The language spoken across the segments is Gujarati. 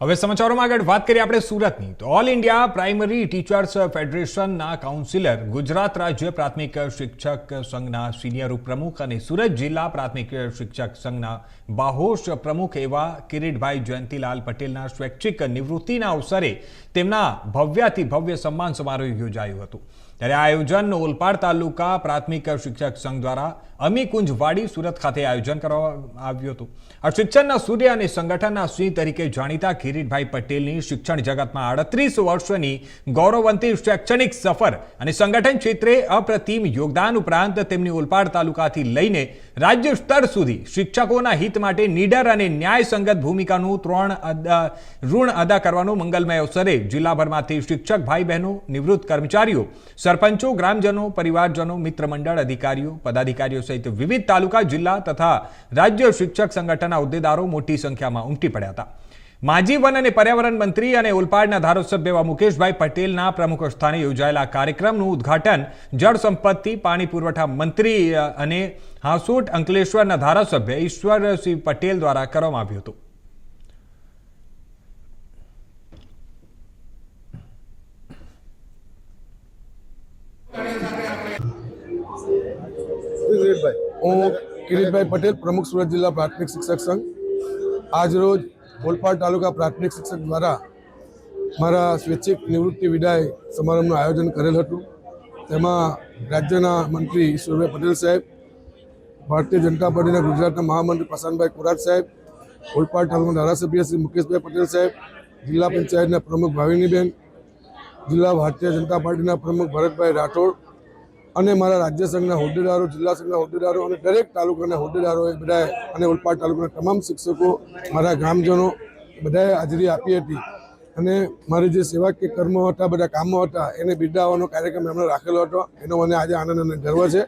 હવે સમાચારોમાં આગળ વાત કરીએ આપણે સુરતની તો ઓલ ઇન્ડિયા પ્રાઇમરી ટીચર્સ ફેડરેશનના કાઉન્સિલર, ગુજરાત રાજ્ય પ્રાથમિક શિક્ષક સંઘના સિનિયર ઉપપ્રમુખ અને સુરત જિલ્લા પ્રાથમિક શિક્ષક સંઘના બાહોશ પ્રમુખ એવા કિરીટભાઈ જયંતિલાલ પટેલના સ્વૈચ્છિક નિવૃત્તિના અવસરે તેમના ભવ્યાતિ ભવ્ય સન્માન સમારોહ યોજાયું હતું। ત્યારે આ આયોજન ઓલપાડ તાલુકા પ્રાથમિક શિક્ષક સંઘ દ્વારા અમીકુંજ વાડી સુરત ખાતે આયોજન કરવામાં આવ્યું હતું। આ શિક્ષણના સૂર્ય અને સંગઠનના સિંહ તરીકે જાણીતા કિરીટભાઈ પટેલની શિક્ષણ જગતમાં 38 વર્ષની ગૌરવવંતી શૈક્ષણિક સફર અને સંગઠન ક્ષેત્રે અપ્રતિમ યોગદાન ઉપરાંત તેમની ઓલપાડ તાલુકાથી લઈને રાજ્ય સ્તર સુધી શિક્ષકોના હિત માટે નીડર અને ન્યાયસંગત ભૂમિકાનું ઋણ અદા કરવાનું મંગલમય અવસરે જિલ્લાભરમાંથી શિક્ષક ભાઈ બહેનો, નિવૃત્ત કર્મચારીઓ, સરપંચો, ગ્રામજનો, પરિવારજનો, મિત્ર મંડળ, અધિકારીઓ, પદાધિકારીઓ સહિત વિવિધ તાલુકા, જિલ્લા તથા રાજ્ય શિક્ષક સંગઠનના હોદ્દેદારો મોટી સંખ્યામાં ઉમટી પડ્યા હતા। માજી વન અને પર્યાવરણ મંત્રી અને ઓલપાડના ધારાસભ્ય એવા મુકેશભાઈ પટેલના પ્રમુખ સ્થાને યોજાયેલા કાર્યક્રમનું ઉદ્ઘાટન જળ સંપત્તિ, પાણી પુરવઠા મંત્રી અને હાંસોટ અંકલેશ્વરના ધારાસભ્ય ઈશ્વરસિંહ પટેલ દ્વારા કરવામાં આવ્યું હતું। હું કિરીટભાઈ પટેલ, પ્રમુખ સુરત જિલ્લા પ્રાથમિક શિક્ષક સંઘ। આજ રોજ ઓલપાડ તાલુકા પ્રાથમિક શિક્ષક દ્વારા મારા સ્વૈચ્છિક નિવૃત્તિ વિદાય સમારંભનું આયોજન કરેલ હતું। તેમાં રાજ્યના મંત્રી ઈશ્વરભાઈ પટેલ સાહેબ, ભારતીય જનતા પાર્ટીના ગુજરાતના મહામંત્રી પ્રશાંતભાઈ કોરાટ સાહેબ, ઓલપાડ તાલુકાના ધારાસભ્ય શ્રી મુકેશભાઈ પટેલ સાહેબ, જિલ્લા પંચાયતના પ્રમુખ ભાવિનીબેન, જિલ્લા ભારતીય જનતા પાર્ટીના પ્રમુખ ભરતભાઈ રાઠોડ અને મારા રાજ્ય સંઘના હોદ્દેદારો, જિલ્લા સંઘના હોદ્દેદારો અને દરેક તાલુકાના હોદ્દેદારોએ બધાએ અને ઓલપાડ તાલુકાના તમામ શિક્ષકો, મારા ગ્રામજનો બધાએ હાજરી આપી હતી અને મારી જે સેવાકીય કર્મો હતા, બધા કામો હતા એને બિરદાવવાનો કાર્યક્રમ એમણે રાખેલો હતો। એનો મને આજે આનંદ અને ગર્વ છે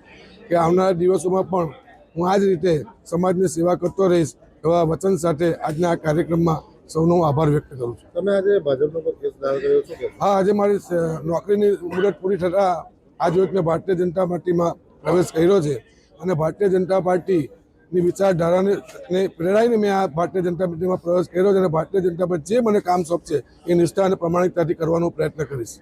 કે આવનારા દિવસોમાં પણ હું આ જ રીતે સમાજની સેવા કરતો રહીશ એવા વચન સાથે આજના આ કાર્યક્રમમાં સૌનો આભાર વ્યક્ત કરું છું। તમે આજે ભાજપનો પર કેસ દાખલ કર્યો છો કે? હા, આજે મારી નોકરીની મુદત પૂરી થતાં આજ રોજ મેં ભારતીય જનતા પાર્ટીમાં પ્રવેશ કર્યો છે અને ભારતીય જનતા પાર્ટીની વિચારધારાને પ્રેરાઈને મેં આ ભારતીય જનતા પાર્ટીમાં પ્રવેશ કર્યો છે અને ભારતીય જનતા પાર્ટી જે મને કામ સોંપશે એ નિષ્ઠા અને પ્રમાણિકતાથી કરવાનો પ્રયત્ન કરીશ।